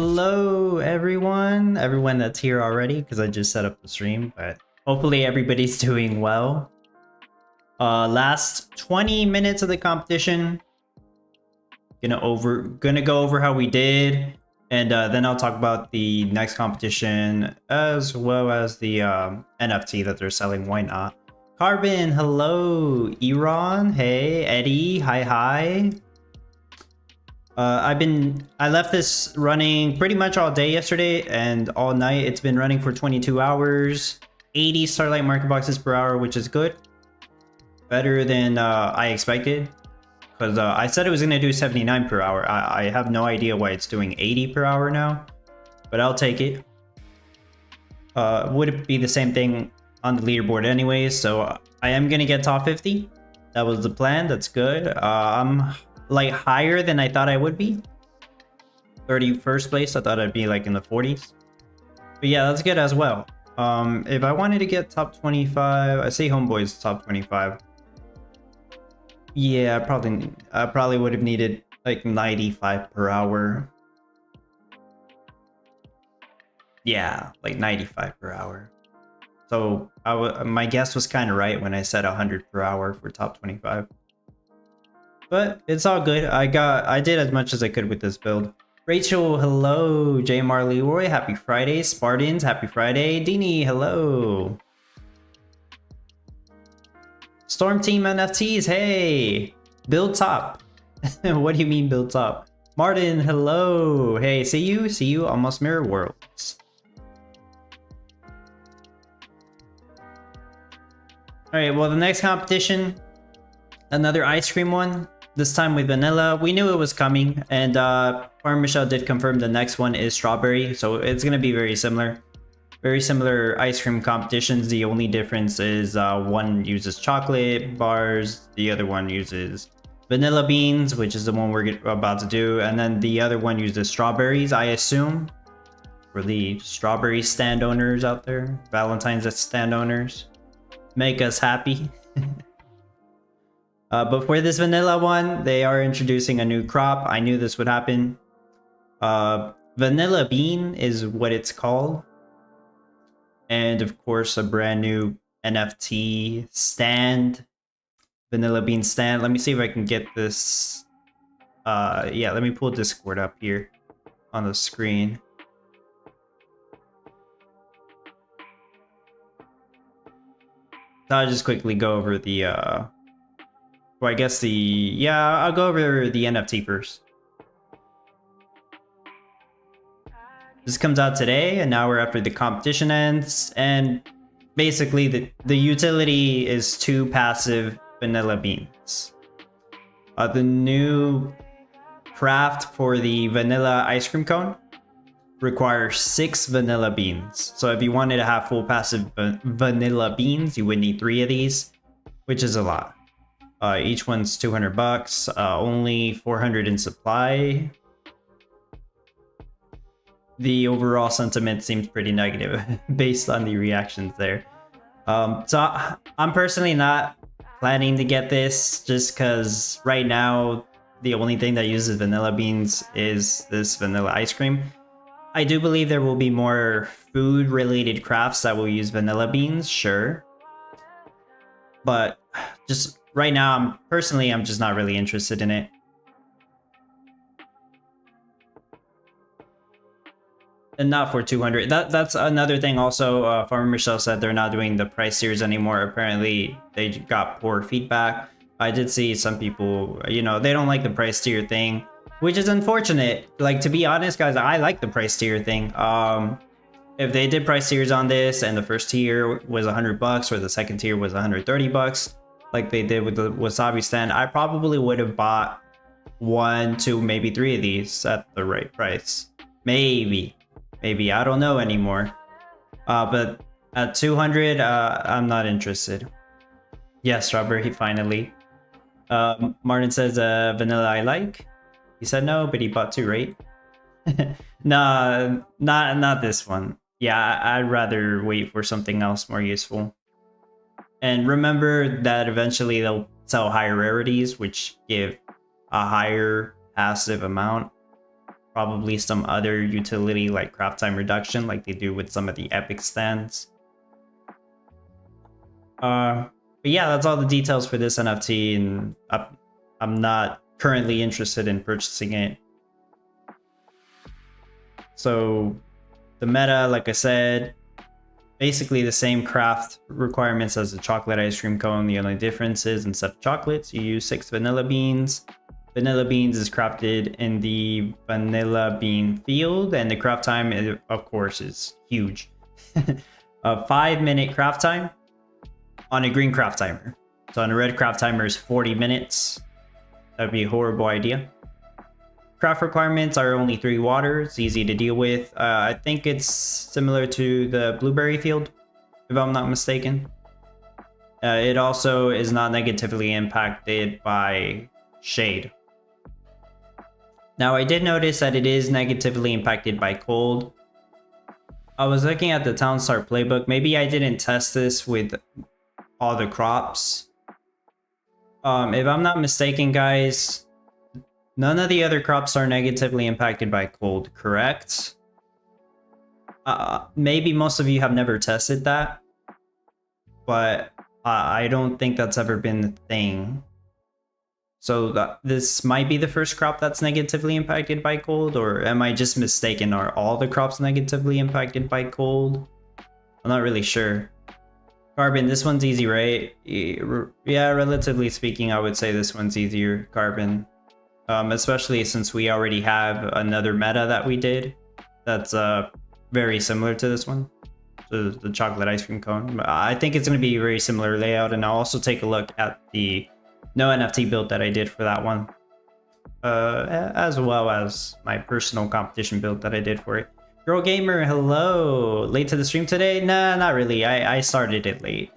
Hello, everyone. Everyone that's here already, because I just set up the stream, but hopefully everybody's doing well. Last 20 minutes of the competition. Gonna go over how we did, and then I'll talk about the next competition as well as the NFT that they're selling. Why not? Carbon, hello. Iran, hey. Eddie, hi. I left this running pretty much all day yesterday and all night. It's been running for 22 hours, 80 Starlight market boxes per hour, which is good. Better than I expected, because I said it was going to do 79 per hour. I have no idea why it's doing 80 per hour now, but I'll take it. Would it be the same thing on the leaderboard anyways? So I am going to get top 50. That was the plan. That's good. I'm like higher than I thought I would be. 31st place, I thought I'd be like in the 40s. But yeah, that's good as well. If I wanted to get top 25, I say homeboy's top 25. Yeah, I probably would have needed like 95 per hour. Yeah, like 95 per hour. So my guess was kind of right when I said 100 per hour for top 25. But it's all good. I did as much as I could with this build. Rachel, hello. JMR Leroy, happy Friday. Spartans, happy Friday. Dini, hello. Storm Team NFTs, hey. Build top. What do you mean build top? Martin, hello. Hey, see you. Almost Mirror Worlds. Alright, well, the next competition, another ice cream one. This time with vanilla. We knew it was coming, and Farm Michelle did confirm the next one is strawberry, so it's gonna be very similar. Very similar ice cream competitions. The only difference is one uses chocolate bars, the other one uses vanilla beans, which is the one we're about to do, and then the other one uses strawberries, I assume. For the strawberry stand owners out there, Valentine's stand owners, make us happy. But for this vanilla one, they are introducing a new crop. I knew this would happen. Vanilla bean is what it's called. And of course, a brand new NFT stand. Vanilla bean stand. Let me see if I can get this. Yeah, let me pull Discord up here on the screen. So I'll just quickly go over the well, I guess I'll go over the NFT first. This comes out today, an hour after the competition ends, and basically the utility is 2 passive vanilla beans. The new craft for the vanilla ice cream cone requires 6 vanilla beans. So if you wanted to have full passive vanilla beans, you would need 3 of these, which is a lot. Each one's 200 bucks, only 400 in supply. The overall sentiment seems pretty negative based on the reactions there. So I'm personally not planning to get this just because right now the only thing that uses vanilla beans is this vanilla ice cream. I do believe there will be more food related crafts that will use vanilla beans, sure. But just right now, I'm just not really interested in it. And not for 200. That's another thing also. Farmer Michelle said they're not doing the price tiers anymore. Apparently, they got poor feedback. I did see some people, they don't like the price tier thing, which is unfortunate. Like, to be honest, guys, I like the price tier thing. If they did price tiers on this and the first tier was 100 bucks or the second tier was 130 bucks, like they did with the wasabi stand, I probably would have bought 1, 2, maybe 3 of these at the right price. Maybe, I don't know anymore. But at 200, I'm not interested. Yeah, strawberry, finally. Martin says vanilla I like. He said no, but he bought 2, right? Nah, not this one. Yeah, I'd rather wait for something else more useful. And remember that eventually they'll sell higher rarities, which give a higher passive amount. probably some other utility like craft time reduction like they do with some of the epic stands. But yeah, that's all the details for this NFT, and I'm not currently interested in purchasing it. So the meta, like I said, basically the same craft requirements as the chocolate ice cream cone. The only difference is instead of chocolates, you use 6 vanilla beans. Vanilla beans is crafted in the vanilla bean field, and the craft time, of course, is huge. A 5-minute craft time on a green craft timer. So on a red craft timer is 40 minutes. That'd be a horrible idea. Craft requirements are only 3 water. It's easy to deal with. I think it's similar to the blueberry field, if I'm not mistaken. It also is not negatively impacted by shade. Now, I did notice that it is negatively impacted by cold. I was looking at the Townstar playbook. Maybe I didn't test this with all the crops. If I'm not mistaken, guys, none of the other crops are negatively impacted by cold, correct? Maybe most of you have never tested that, but I don't think that's ever been the thing. So this might be the first crop that's negatively impacted by cold, or am I just mistaken? Are all the crops negatively impacted by cold? I'm not really sure. Carbon, this one's easy, right? Yeah, relatively speaking, I would say this one's easier, Carbon. Especially since we already have another meta that we did that's very similar to this one, the chocolate ice cream cone. I think it's going to be a very similar layout, and I'll also take a look at the no NFT build that I did for that one, as well as my personal competition build that I did for it. Girl Gamer, hello! Late to the stream today? Nah, not really. I started it late.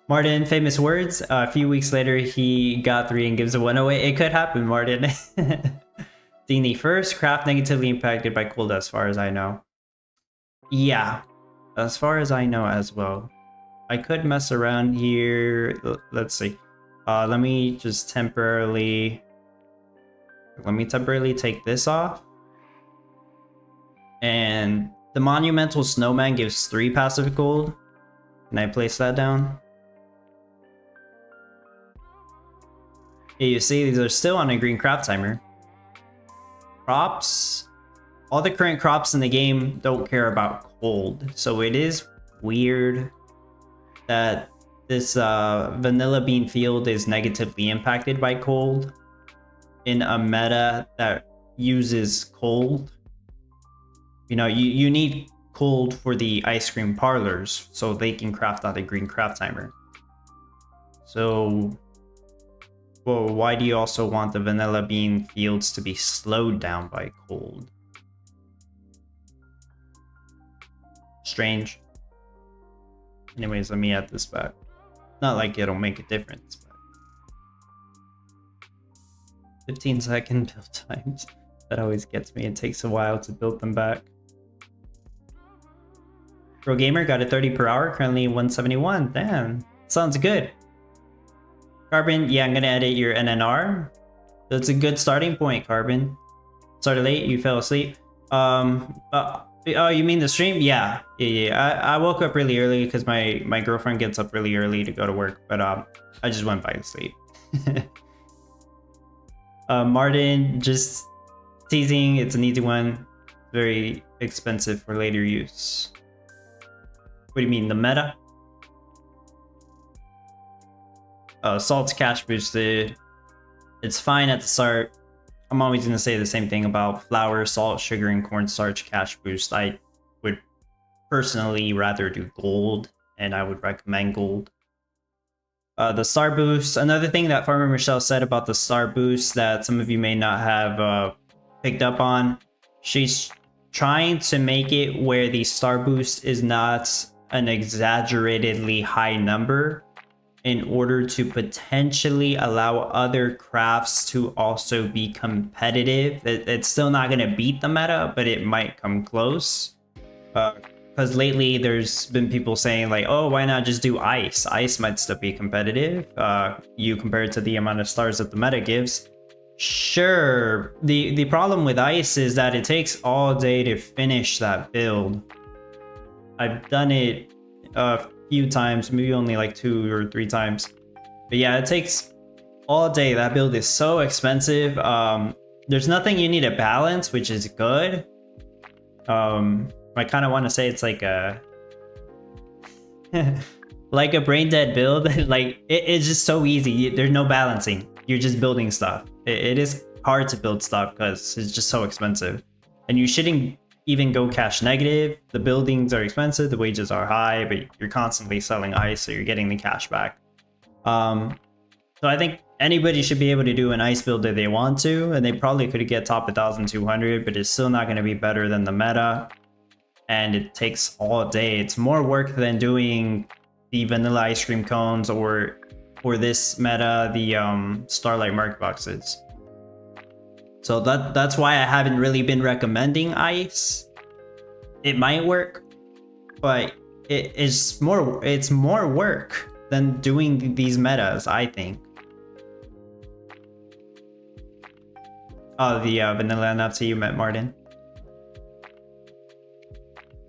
Martin, famous words. A few weeks later, he got 3 and gives a 1 away. It could happen, Martin. Dini, first craft negatively impacted by cold, as far as I know. Yeah, as far as I know as well. I could mess around here. Let's see. Let me just temporarily... Let me temporarily take this off. And the Monumental Snowman gives 3 passive gold. Can I place that down? Yeah, you see, these are still on a green craft timer. Crops. All the current crops in the game don't care about cold. So it is weird that this vanilla bean field is negatively impacted by cold in a meta that uses cold. You know, you need cold for the ice cream parlors so they can craft out a green craft timer. So, well, why do you also want the vanilla bean fields to be slowed down by cold? Strange. Anyways, let me add this back. Not like it'll make a difference, but 15-second build times. That always gets me. It takes a while to build them back. Pro Gamer got a 30 per hour, currently 171. Damn, sounds good. Carbon, yeah, I'm gonna edit your NNR. That's a good starting point, Carbon. Started late, you fell asleep. Oh, you mean the stream? Yeah. I woke up really early because my girlfriend gets up really early to go to work, but I just went by to sleep. Martin, just teasing. It's an easy one. Very expensive for later use. What do you mean, the meta? Salt's cash boosted. It's fine at the start. I'm always going to say the same thing about flour, salt, sugar, and cornstarch cash boost. I would personally rather do gold, and I would recommend gold. The star boost. Another thing that Farmer Michelle said about the star boost that some of you may not have picked up on. She's trying to make it where the star boost is not an exaggeratedly high number in order to potentially allow other crafts to also be competitive. It's still not going to beat the meta, but it might come close. Because lately there's been people saying like, oh, why not just do ice? Ice might still be competitive. You compare it to the amount of stars that the meta gives. Sure. The problem with ice is that it takes all day to finish that build. I've done it a few times, maybe only like 2 or 3 times. But yeah, it takes all day. That build is so expensive. There's nothing you need to balance, which is good. I kind of want to say it's like a like a brain dead build. Like it's just so easy. There's no balancing. You're just building stuff. It is hard to build stuff because it's just so expensive, and you shouldn't even go cash negative. The buildings are expensive, the wages are high, but you're constantly selling ice, so you're getting the cash back. So I think anybody should be able to do an ice build if they want to, and they probably could get top 1,200, but it's still not going to be better than the meta. And it takes all day. It's more work than doing the vanilla ice cream cones or for this meta, the Starlight market boxes. So that's why I haven't really been recommending ice. It might work, but it's more work than doing these metas, I think. Oh, the vanilla NFT you met, Martin.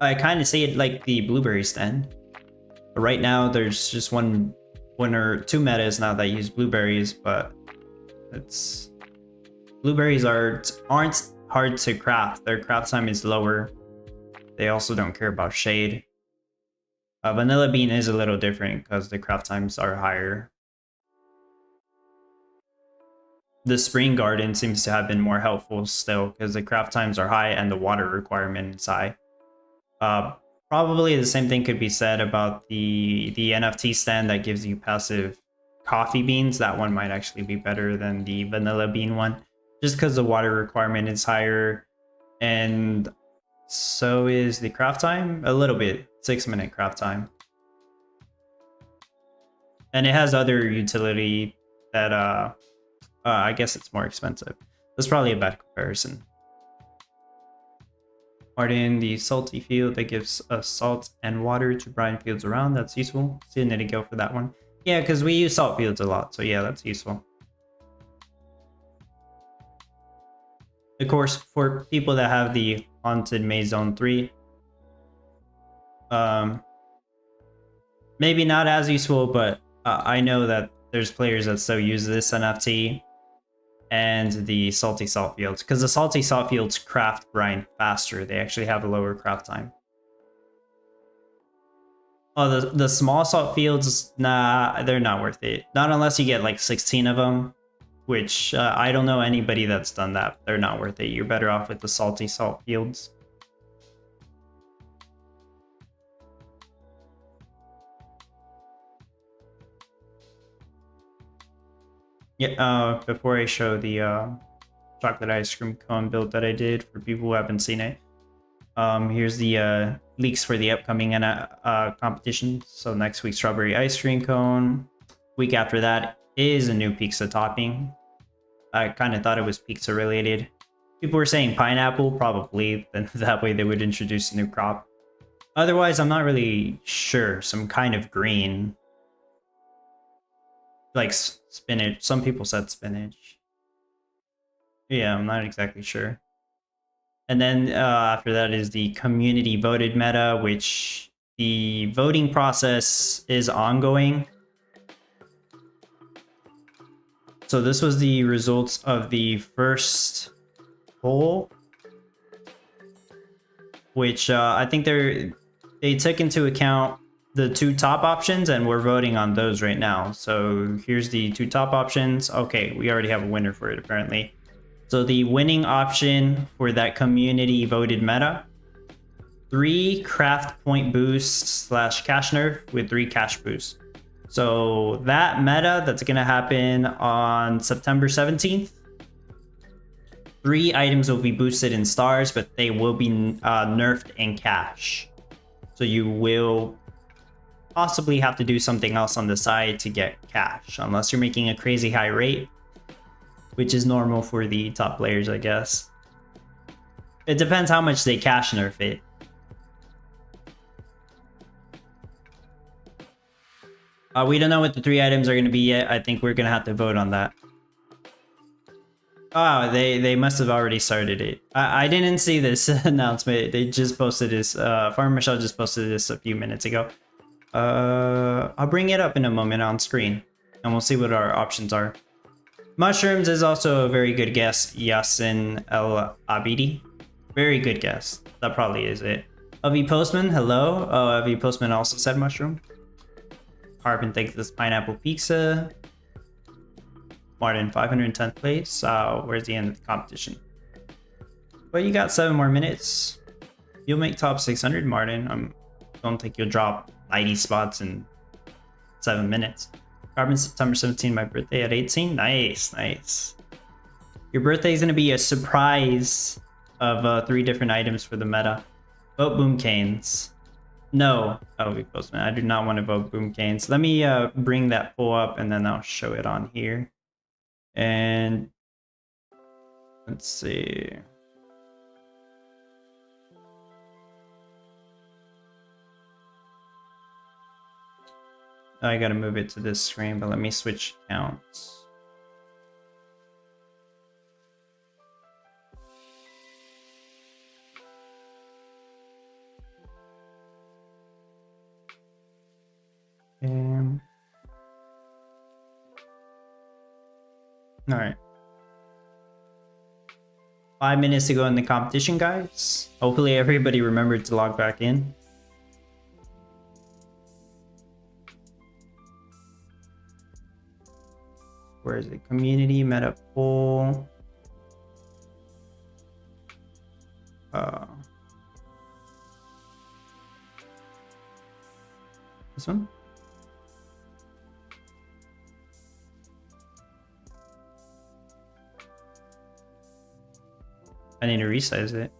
I kind of see it like the blueberry stand. But right now, there's just one or two metas now that use blueberries, but it's blueberries aren't hard to craft. Their craft time is lower. They also don't care about shade. Vanilla bean is a little different because the craft times are higher. The spring garden seems to have been more helpful still because the craft times are high and the water requirement is high. Probably the same thing could be said about the NFT stand that gives you passive coffee beans. That one might actually be better than the vanilla bean one, just because the water requirement is higher, and so is the craft time a little bit, 6-minute craft time, and it has other utility that I guess it's more expensive. That's probably a bad comparison. Harden the salty field that gives us salt and water to brine fields around. That's useful. Still need to go for that one. Yeah, because we use salt fields a lot, so yeah, that's useful. Of course, for people that have the Haunted Maze Zone 3, maybe not as useful, but I know that there's players that still use this NFT and the salty salt fields, because the salty salt fields craft brine faster. They actually have a lower craft time. Oh, the small salt fields, nah, they're not worth it. Not unless you get like 16 of them, which I don't know anybody that's done that. They're not worth it. You're better off with the salty salt fields. Yeah, before I show the chocolate ice cream cone build that I did for people who haven't seen it, here's the leaks for the upcoming competition. So next week, strawberry ice cream cone. Week after that is a new pizza topping. I kind of thought it was pizza related. People were saying pineapple, probably. Then that way they would introduce a new crop. Otherwise, I'm not really sure. Some kind of green. Like spinach. Some people said spinach. Yeah, I'm not exactly sure. And then after that is the community voted meta, which the voting process is ongoing. So this was the results of the first poll, which I think they took into account the 2 top options, and we're voting on those right now. So here's the 2 top options. Okay, we already have a winner for it apparently. So the winning option for that community voted meta, 3 craft point boosts / cash nerf with 3 cash boosts. So that meta that's going to happen on September 17th, 3 items will be boosted in stars, but they will be nerfed in cash. So you will possibly have to do something else on the side to get cash, unless you're making a crazy high rate, which is normal for the top players, I guess. It depends how much they cash nerf it. We don't know what the 3 items are going to be yet. I think we're going to have to vote on that. Oh, they must have already started it. I didn't see this announcement. They just posted this. Farmer Michelle just posted this a few minutes ago. I'll bring it up in a moment on screen, and we'll see what our options are. Mushrooms is also a very good guess. Yasin El Abidi. Very good guess. That probably is it. Avi Postman, hello. Oh, Avi Postman also said mushroom. Carbon thinks this pineapple pizza. Martin, 510th place. Where's the end of the competition? Well, you got 7 more minutes. You'll make top 600, Martin. I don't think you'll drop 90 spots in 7 minutes. Carbon, September 17, my birthday at 18. Nice, nice. Your birthday is going to be a surprise of 3 different items for the meta. Vote Boom Canes. No. Oh, we postman. I do not want to vote Boom Canes. Let me bring that poll up and then I'll show it on here. And let's see. I gotta move it to this screen, but let me switch accounts. All right. 5 minutes to go in the competition, guys. Hopefully everybody remembered to log back in. Where is it? Community meta poll. This one? I need to resize it.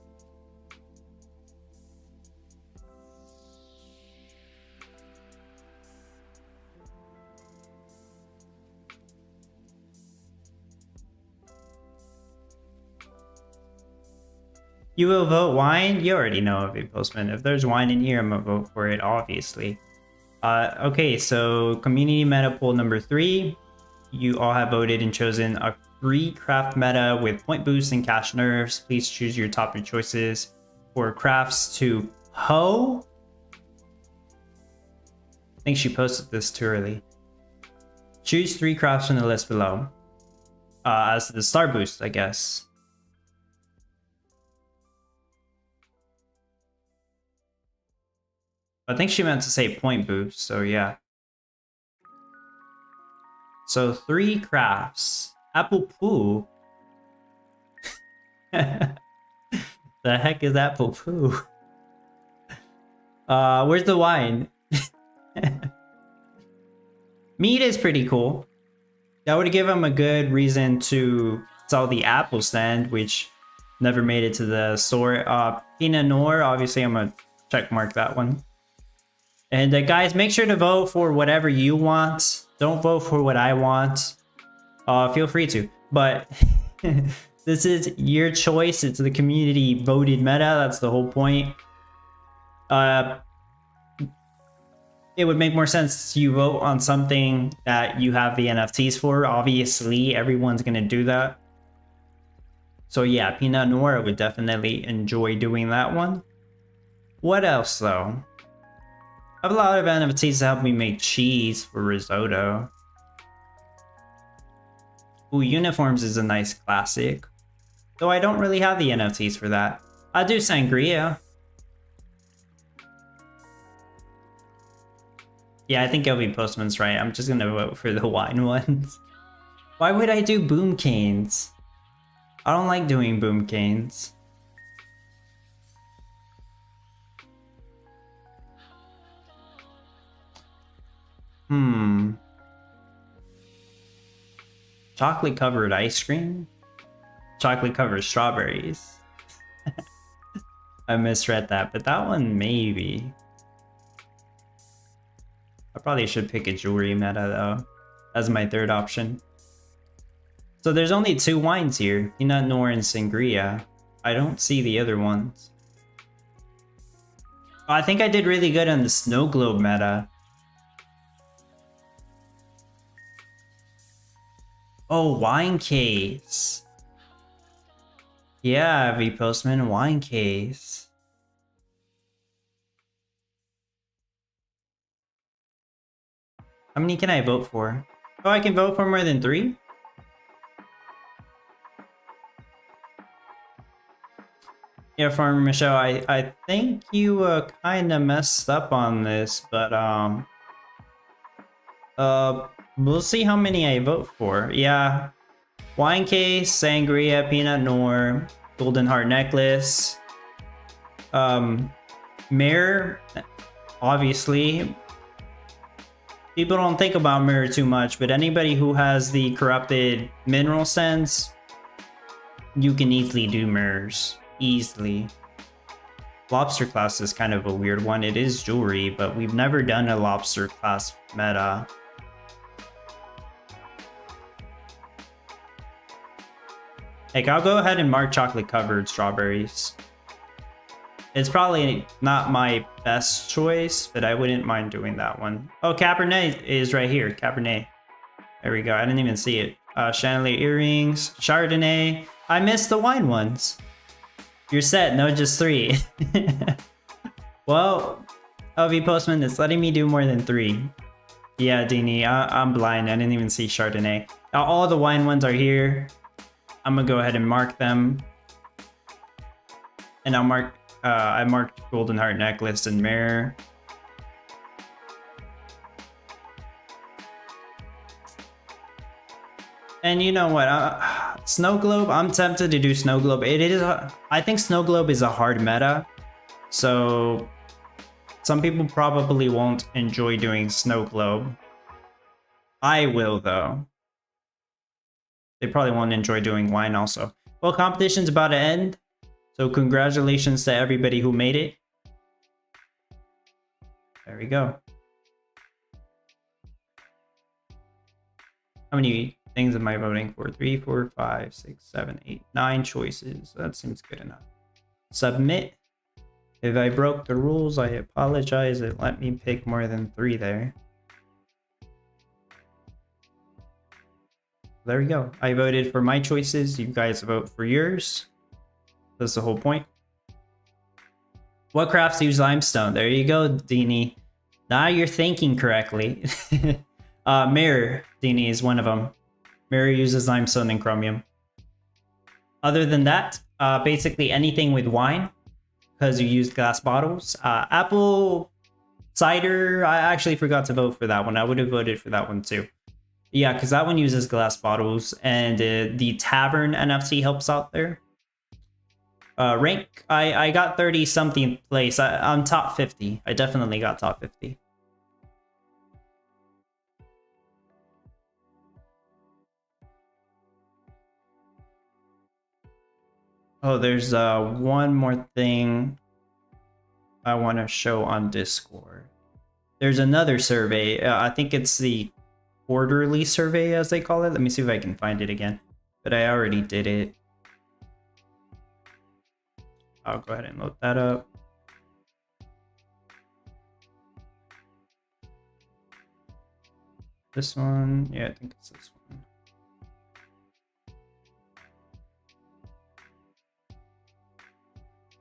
You will vote wine? You already know of it, Postman. If there's wine in here, I'm gonna vote for it, obviously. Okay, so community meta poll number 3. You all have voted and chosen a free craft meta with point boost and cash nerfs. Please choose your top 3 choices for crafts to Ho. I think she posted this too early. Choose 3 crafts from the list below. As the star boost, I guess. I think she meant to say point boost, so yeah. So 3 crafts. Apple poo. The heck is apple poo? Where's the wine? Meat is pretty cool. That would give him a good reason to sell the apple stand, which never made it to the store. Pinot Noir, obviously I'm gonna check mark that one. And guys, make sure to vote for whatever you want. Don't vote for what I want. Feel free to, but this is your choice. It's the community voted meta. That's the whole point. It would make more sense you vote on something that you have the NFTs for. Obviously, everyone's gonna do that. So yeah, Pinot Noir would definitely enjoy doing that one. What else though? I have a lot of NFTs to help me make cheese for risotto. Ooh, uniforms is a nice classic. Though I don't really have the NFTs for that. I do sangria. Yeah, I think LV Postman's right. I'm just gonna vote for the wine ones. Why would I do boom canes? I don't like doing boom canes. Chocolate covered ice cream? Chocolate covered strawberries. I misread that, but that one maybe. I probably should pick a jewelry meta though, as my 3rd option. So there's only 2 wines here, Pinot Noir and Sangria. I don't see the other ones. Oh, I think I did really good on the Snow Globe meta. Oh, wine case. Yeah, V Postman wine case. How many can I vote for? Oh, I can vote for more than 3? Yeah, Farmer Michelle, I think you kind of messed up on this, but we'll see how many I vote for. Yeah, wine case, sangria, peanut nor, golden heart necklace, mirror. Obviously, people don't think about mirror too much, but anybody who has the corrupted mineral sense, you can easily do mirrors. Easily. Lobster class is kind of a weird one. It is jewelry, but we've never done a lobster class meta. Like, I'll go ahead and mark chocolate covered strawberries. It's probably not my best choice, but I wouldn't mind doing that one. Oh, Cabernet is right here. Cabernet. There we go. I didn't even see it. Chandelier earrings, Chardonnay. I missed the wine ones. You're set. No, just 3. Well, LV Postman is letting me do more than 3. Yeah, Dini, I'm blind. I didn't even see Chardonnay. All the wine ones are here. I'm gonna go ahead and mark them. And I'll mark, I marked Golden Heart Necklace and Mirror. And you know what? Snow Globe, I'm tempted to do Snow Globe. It is, I think Snow Globe is a hard meta. So some people probably won't enjoy doing Snow Globe. I will, though. They probably won't enjoy doing wine also. Well, competition's about to end. So congratulations to everybody who made it. There we go. How many things am I voting for? 3, 4, 5, 6, 7, 8, 9 choices. That seems good enough. Submit. If I broke the rules, I apologize. It let me pick more than 3 there. There we go. I voted for my choices. You guys vote for yours. That's the whole point. What crafts use limestone? There you go, Dini. Now you're thinking correctly. Mirror, Dini, is one of them. Mirror uses limestone and chromium. Other than that, basically anything with wine, because you use glass bottles. Apple cider, I actually forgot to vote for that one. I would have voted for that one too. Yeah, because that one uses glass bottles, and the tavern NFT helps out there. Rank, I got 30 something place. I'm top 50. I definitely got top 50. Oh, there's one more thing I want to show on Discord. There's another survey. I think it's the quarterly survey, as they call it. Let me see if I can find it again. But I already did it. I'll go ahead and load that up. This one, yeah, I think it's this one.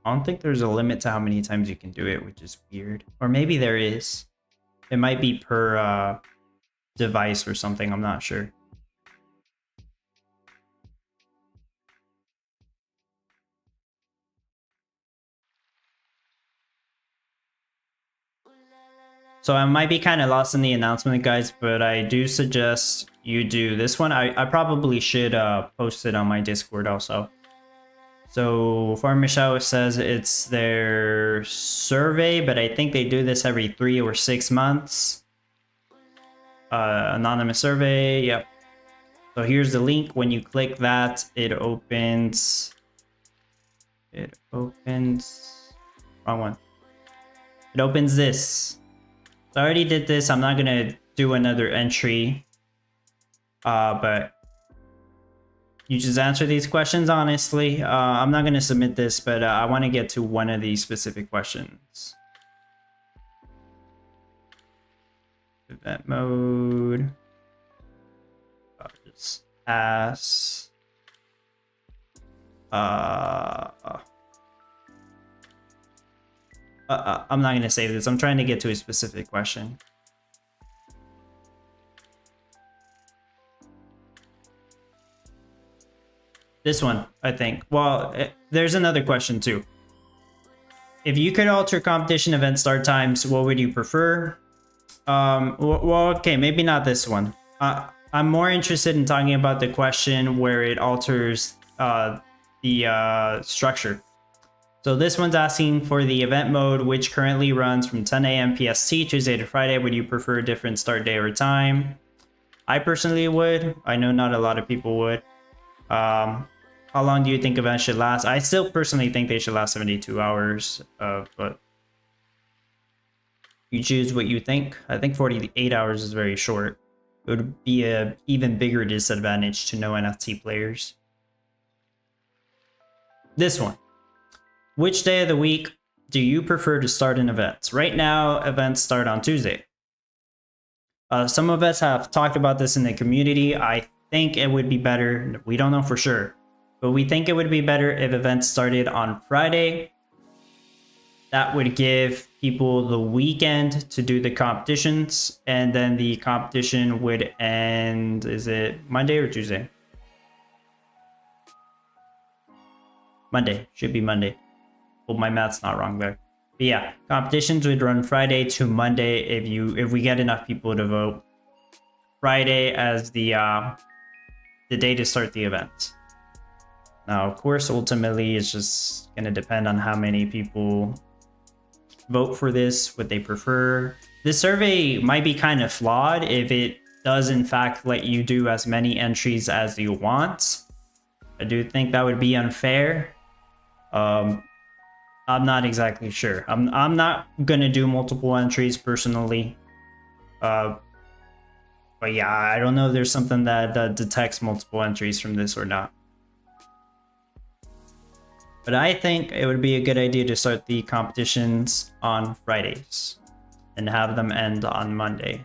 I don't think there's a limit to how many times you can do it, which is weird. Or maybe there is. It might be per device or something, I'm not sure. So I might be kind of lost in the announcement, guys, but I do suggest you do this one. I probably should post it on my Discord also. So Farm Michelle says it's their survey, but I think they do this every 3 or 6 months. Anonymous survey, yep. So here's the link. When you click that, it opens... Wrong one. It opens this. So I already did this. I'm not gonna do another entry. But you just answer these questions honestly. I'm not gonna submit this, but I want to get to one of these specific questions. Event mode. I'll just pass. I'm not gonna save this. I'm trying to get to a specific question. This one, I think. Well, there's another question too. If you could alter competition event start times, what would you prefer? Well, okay, maybe not this one. I'm more interested in talking about the question where it alters the structure. So this one's asking for the event mode, which currently runs from 10 a.m. PST, Tuesday to Friday. Would you prefer a different start day or time? I personally would. I know not a lot of people would. How long do you think events should last? I still personally think they should last 72 hours, but you choose what you think. I think 48 hours is very short. It would be a even bigger disadvantage to no NFT players. This one. Which day of the week do you prefer to start in events? Right now, events start on Tuesday. Some of us have talked about this in the community. I think it would be better. We don't know for sure, but we think it would be better if events started on Friday. That would give people the weekend to do the competitions, and then the competition would end, is it Monday or Tuesday? Monday, should be Monday. Well, my math's not wrong there. But yeah, competitions would run Friday to Monday if we get enough people to vote. Friday as the day to start the event. Now, of course, ultimately, it's just going to depend on how many people vote for this, what they prefer. This survey might be kind of flawed if it does, in fact, let you do as many entries as you want. I do think that would be unfair. I'm not exactly sure. I'm not going to do multiple entries personally. But yeah, I don't know if there's something that detects multiple entries from this or not. But I think it would be a good idea to start the competitions on Fridays and have them end on Monday.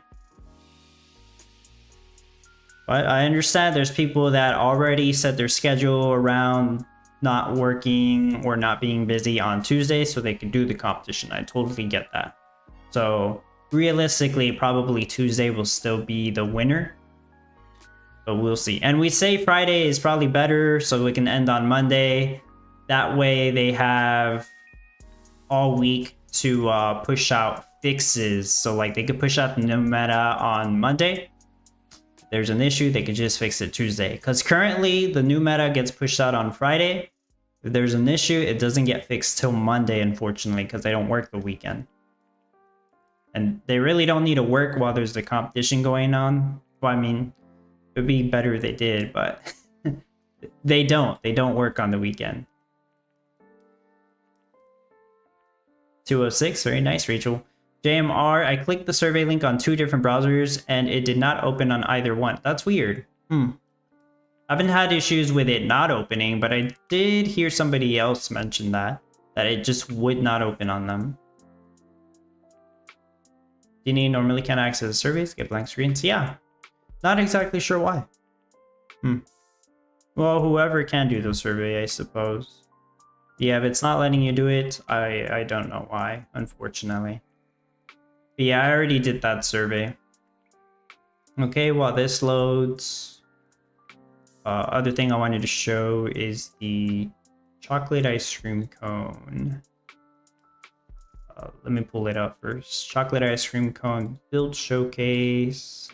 But I understand there's people that already set their schedule around not working or not being busy on Tuesday so they can do the competition. I totally get that. So realistically, probably Tuesday will still be the winner. But we'll see. And we say Friday is probably better so we can end on Monday. That way they have all week to push out fixes. So like they could push out the new meta on Monday. If there's an issue, they could just fix it Tuesday. Because currently the new meta gets pushed out on Friday. If there's an issue, it doesn't get fixed till Monday, unfortunately, because they don't work the weekend. And they really don't need to work while there's the competition going on. Well, I mean, it would be better if they did, but they don't. They don't work on the weekend. 206, very nice, Rachel. JMR, I clicked the survey link on 2 different browsers and it did not open on either one. That's weird. I haven't had issues with it not opening, but I did hear somebody else mention that it just would not open on them. Dini normally can't access surveys, get blank screens. Yeah, not exactly sure why. Well, whoever can do the survey, I suppose. Yeah, if it's not letting you do it, I don't know why, unfortunately. But yeah, I already did that survey. Okay, while this loads, other thing I wanted to show is the chocolate ice cream cone. Let me pull it up first. Chocolate ice cream cone build showcase.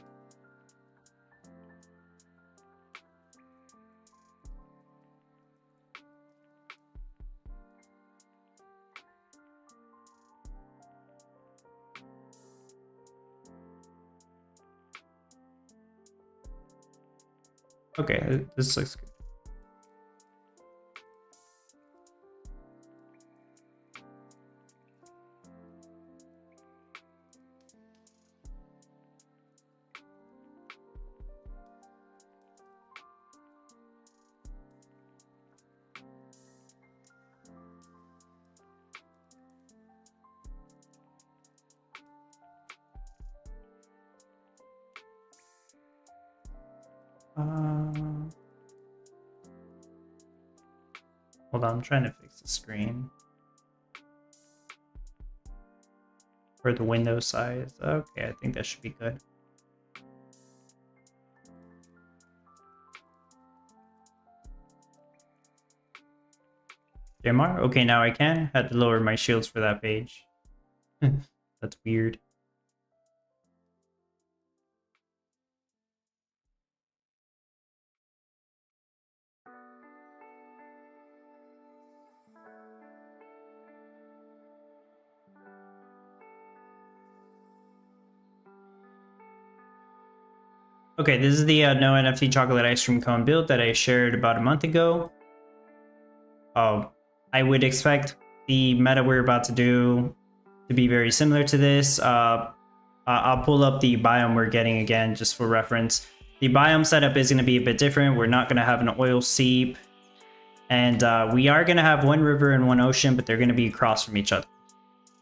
Okay, this looks good. Hold on, I'm trying to fix the screen. For the window size. Okay, I think that should be good. JMR? Okay, now I can. Had to lower my shields for that page. That's weird. Okay, this is the no NFT chocolate ice cream cone build that I shared about a month ago. I would expect the meta we're about to do to be very similar to this. I'll pull up the biome we're getting again just for reference. The biome setup is going to be a bit different. We're not going to have an oil seep. And we are going to have one river and one ocean, but they're going to be across from each other.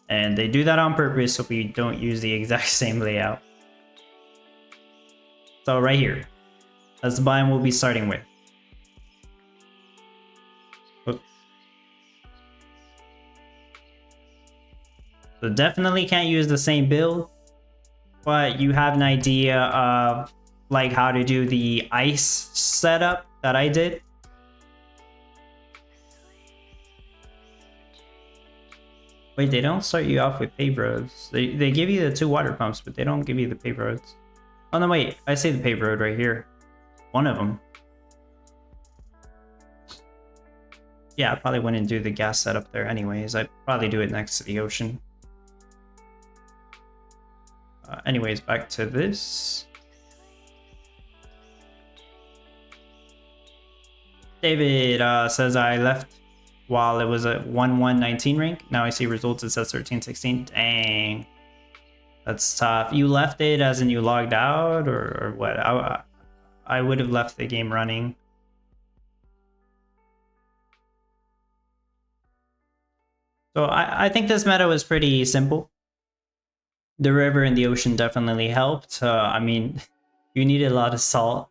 And they do that on purpose so we don't use the exact same layout. So right here, that's the biome we'll be starting with. So definitely can't use the same build, but you have an idea of like how to do the ice setup that I did. Wait, they don't start you off with paved roads. They give you the 2 water pumps, but they don't give you the paved roads. Oh no, wait, I see the paved road right here. One of them. Yeah, I probably wouldn't do the gas setup there anyways. I'd probably do it next to the ocean. Anyways, back to this. David says I left while it was a 1-1-19 rank. Now I see results, it says 13-16. Dang. That's tough. You left it as in you logged out or what? I would have left the game running. So I think this meta was pretty simple. The river and the ocean definitely helped. I mean, you needed a lot of salt,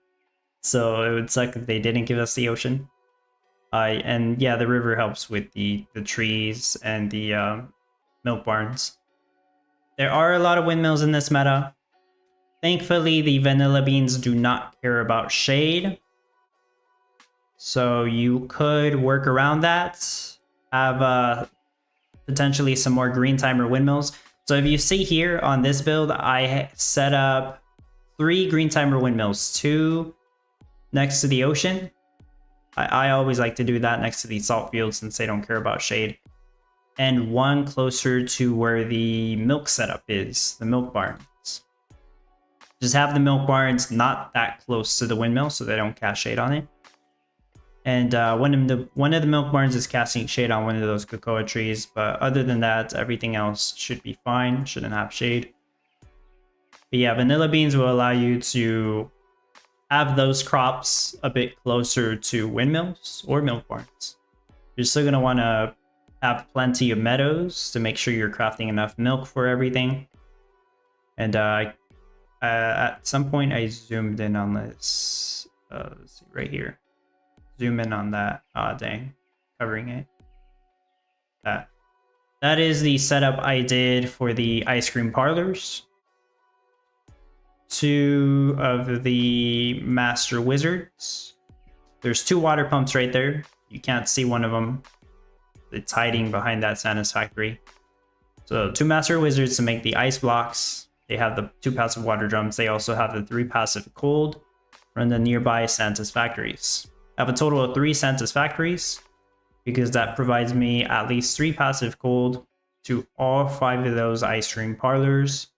so it would suck if they didn't give us the ocean. And yeah, the river helps with the trees and the milk barns. There are a lot of windmills in this meta. Thankfully, the vanilla beans do not care about shade. So you could work around that. Have potentially some more green timer windmills. So if you see here on this build, I set up 3 green timer windmills, 2 next to the ocean. I always like to do that next to the salt fields since they don't care about shade. And 1 closer to where the milk setup is, the milk barns. Just have the milk barns not that close to the windmill so they don't cast shade on it. And one of the milk barns is casting shade on one of those cocoa trees, but other than that, everything else should be fine, shouldn't have shade. But yeah, vanilla beans will allow you to have those crops a bit closer to windmills or milk barns. You're still going to want to have plenty of meadows to make sure you're crafting enough milk for everything. And at some point I zoomed in on this, let's see, right here. Zoom in on that. Ah, dang, covering it. That is the setup I did for the ice cream parlors. 2 of the master wizards. There's 2 water pumps right there. You can't see one of them. It's hiding behind that Santa's factory. So 2 master wizards to make the ice blocks. They have the 2 passive water drums. They also have the 3 passive cold from the nearby Santa's factories. I have a total of 3 Santa's factories because that provides me at least 3 passive cold to all 5 of those ice cream parlors,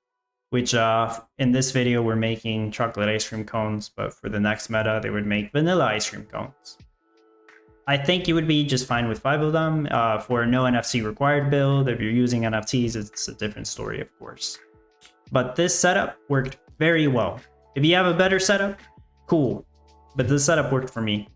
which in this video we're making chocolate ice cream cones, but for the next meta they would make vanilla ice cream cones. I think you would be just fine with 5 of them. For no NFC required build, if you're using NFTs, it's a different story, of course. But this setup worked very well. If you have a better setup, cool. But this setup worked for me.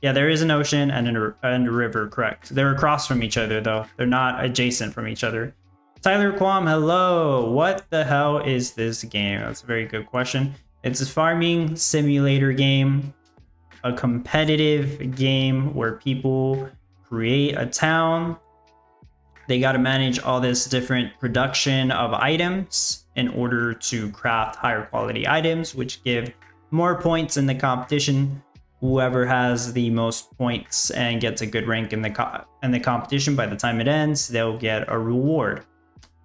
Yeah, there is an ocean and a river, correct. They're across from each other, though. They're not adjacent from each other. Tyler Quam, hello. What the hell is this game? That's a very good question. It's a farming simulator game. A competitive game where people create a town. They got to manage all this different production of items in order to craft higher quality items, which give more points in the competition. Whoever has the most points and gets a good rank in the competition, by the time it ends, they'll get a reward.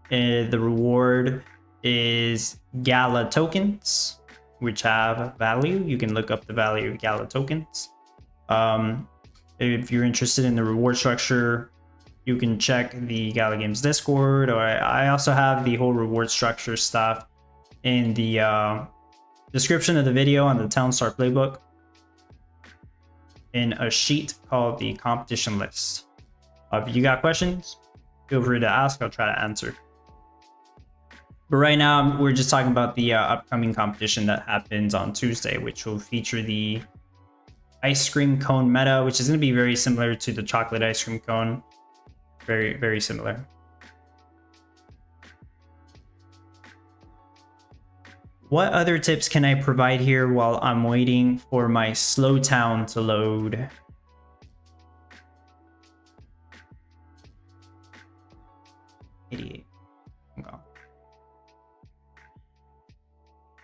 The reward is Gala tokens, which have value. You can look up the value of Gala tokens. If you're interested in the reward structure, you can check the Gala Games Discord, or I also have the whole reward structure stuff in the description of the video on the Townstar playbook in a sheet called the competition list. If you got questions, feel free to ask. I'll try to answer. But right now, we're just talking about the upcoming competition that happens on Tuesday, which will feature the ice cream cone meta, which is going to be very similar to the chocolate ice cream cone. Very, very similar. What other tips can I provide here while I'm waiting for my slow town to load?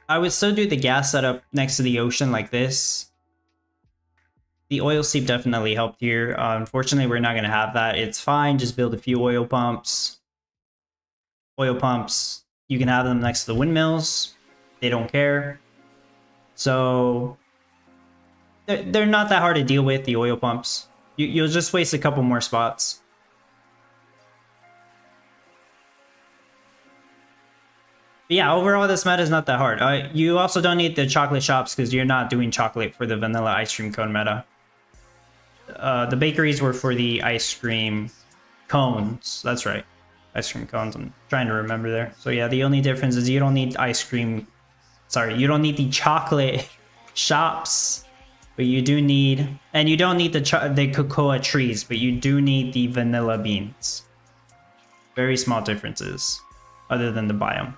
I would still do the gas setup next to the ocean like this. The oil seep definitely helped here. Unfortunately, we're not going to have that. It's fine. Just build a few oil pumps. Oil pumps, you can have them next to the windmills. They don't care. So they're not that hard to deal with, the oil pumps. You'll just waste a couple more spots. But yeah, overall, this meta is not that hard. You also don't need the chocolate shops because you're not doing chocolate for the vanilla ice cream cone meta. The bakeries were for the ice cream cones. That's right. Ice cream cones. I'm trying to remember there. So yeah, the only difference is you don't need ice cream. Sorry, you don't need the chocolate shops, but you do need, and you don't need the cocoa trees, but you do need the vanilla beans. Very small differences, other than the biome.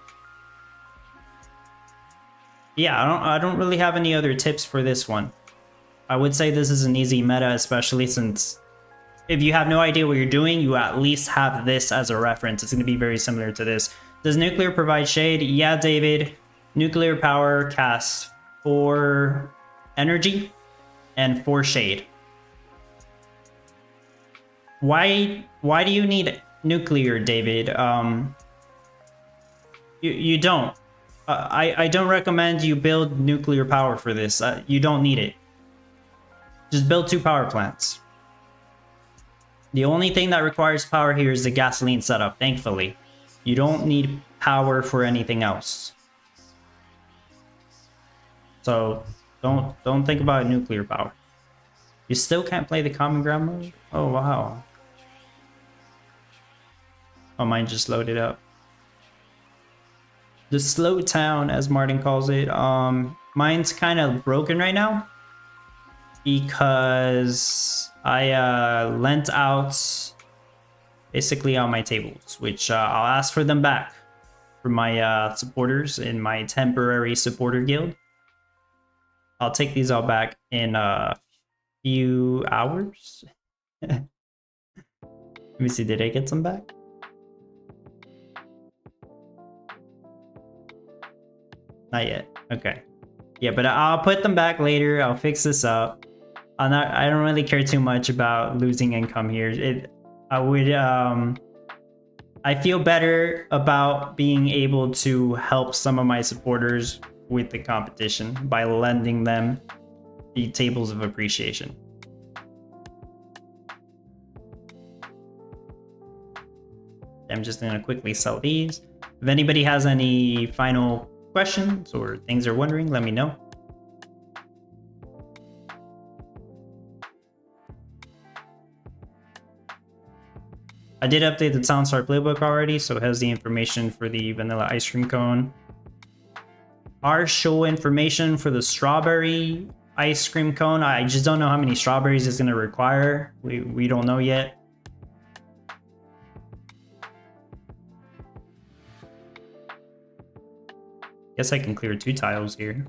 Yeah, I don't really have any other tips for this one. I would say this is an easy meta, especially since if you have no idea what you're doing, you at least have this as a reference. It's going to be very similar to this. Does nuclear provide shade? Yeah, David. Nuclear power casts 4 energy and 4 shade. Why do you need nuclear, David? You don't. I don't recommend you build nuclear power for this. You don't need it. Just build 2 power plants. The only thing that requires power here is the gasoline setup, thankfully. You don't need power for anything else. So don't think about nuclear power. You still can't play the common ground mode? Oh wow. Oh, mine just loaded up. The slow town, as Martin calls it. Mine's kind of broken right now because I lent out basically all my tables, which I'll ask for them back from my supporters in my temporary supporter guild. I'll take these all back in a few hours. Let me see, did I get some back? Not yet. Okay. Yeah, but I'll put them back later. I'll fix this up. I don't really care too much about losing income here. I feel better about being able to help some of my supporters with the competition by lending them the tables of appreciation. I'm just gonna quickly sell these. If anybody has any final questions or things they're wondering, let me know. I did update the Townstar playbook already, so it has the information for the vanilla ice cream cone. Our show information for the strawberry ice cream cone. I just don't know how many strawberries it's gonna require. We don't know yet. Guess I can clear 2 tiles here.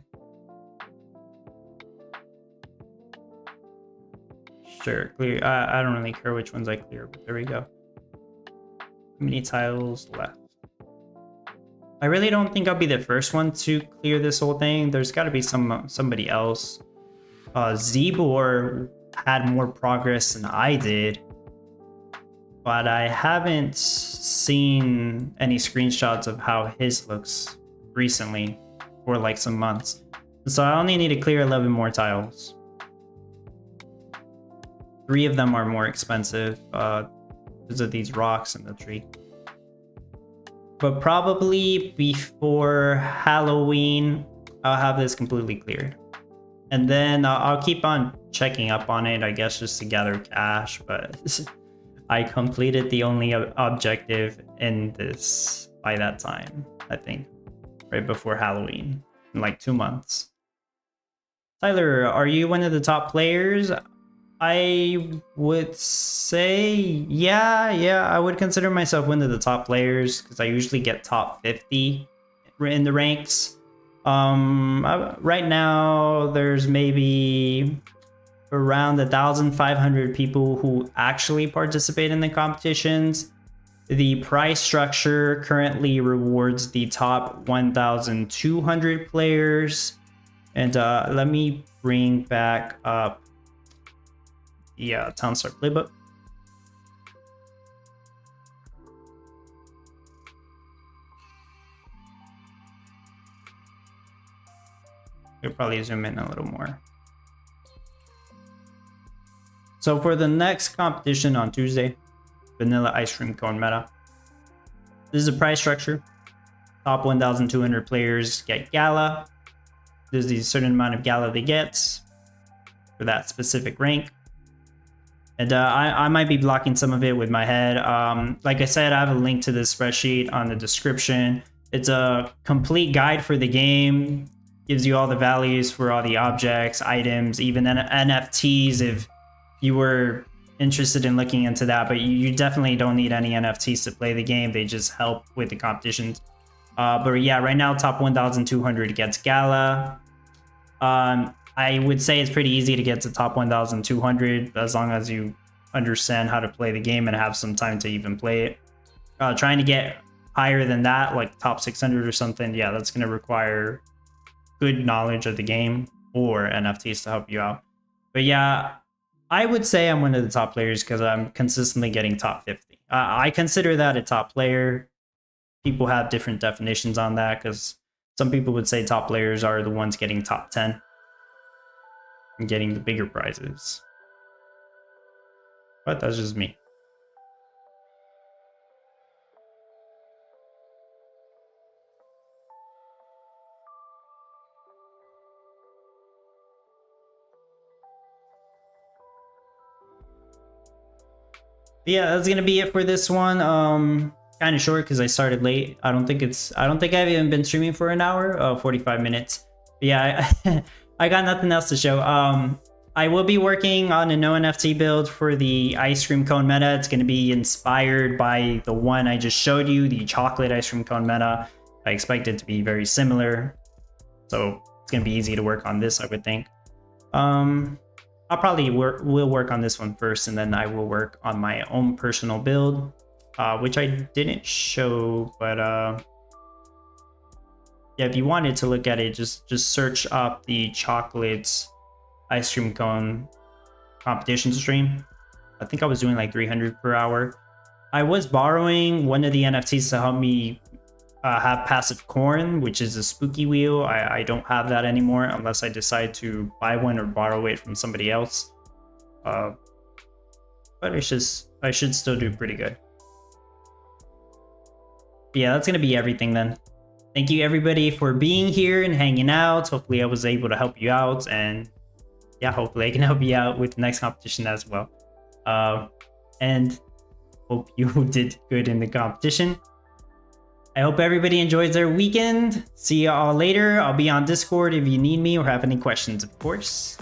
Sure, clear. I don't really care which ones I clear, but there we go. How many tiles left? I really don't think I'll be the first one to clear this whole thing. There's got to be somebody else. Zebor had more progress than I did, but I haven't seen any screenshots of how his looks recently for like some months. So I only need to clear 11 more tiles. 3 of them are more expensive because of these rocks in the tree. But probably before Halloween, I'll have this completely cleared. And then I'll keep on checking up on it, I guess, just to gather cash. But I completed the only objective in this by that time, I think. Right before Halloween, in like 2 months. Tyler, are you one of the top players? I would say, yeah, I would consider myself one of the top players because I usually get top 50 in the ranks. Right now, there's maybe around 1,500 people who actually participate in the competitions. The price structure currently rewards the top 1,200 players. And let me bring back up the Townstar playbook. You'll probably zoom in a little more. So for the next competition on Tuesday, vanilla ice cream cone meta. This is a price structure. Top 1,200 players get Gala. There's a certain amount of Gala they get for that specific rank. And I might be blocking some of it with my head. Like I said, I have a link to this spreadsheet on the description. It's a complete guide for the game. Gives you all the values for all the objects, items, even NFTs if you were interested in looking into that. But you definitely don't need any NFTs to play the game. They just help with the competitions. But yeah, right now, top 1,200 gets Gala. I would say it's pretty easy to get to top 1,200 as long as you understand how to play the game and have some time to even play it. Trying to get higher than that, like top 600 or something, yeah, that's going to require good knowledge of the game or NFTs to help you out. But yeah, I would say I'm one of the top players because I'm consistently getting top 50. I consider that a top player. People have different definitions on that because some people would say top players are the ones getting top 10 and getting the bigger prizes. But that's just me. Yeah, that's gonna be it for this one. Kind of short because I started late. I don't think I've even been streaming for an hour, 45 minutes. But yeah, I got nothing else to show. I will be working on a no NFT build for the ice cream cone meta. It's going to be inspired by the one I just showed you, the chocolate ice cream cone meta. I expect it to be very similar. So it's going to be easy to work on this, I would think. I'll probably will work on this one first, and then I will work on my own personal build, which I didn't show, but yeah, if you wanted to look at it, just search up the chocolate ice cream cone competition stream. I think I was doing like 300 per hour. I was borrowing one of the NFTs to help me have passive corn, which is a spooky wheel. I don't have that anymore unless I decide to buy one or borrow it from somebody else. But I should still do pretty good. Yeah, that's gonna be everything then. Thank you everybody for being here and hanging out. Hopefully I was able to help you out, and yeah, hopefully I can help you out with the next competition as well. And hope you did good in the competition. I hope everybody enjoys their weekend. See you all later. I'll be on Discord if you need me or have any questions, of course.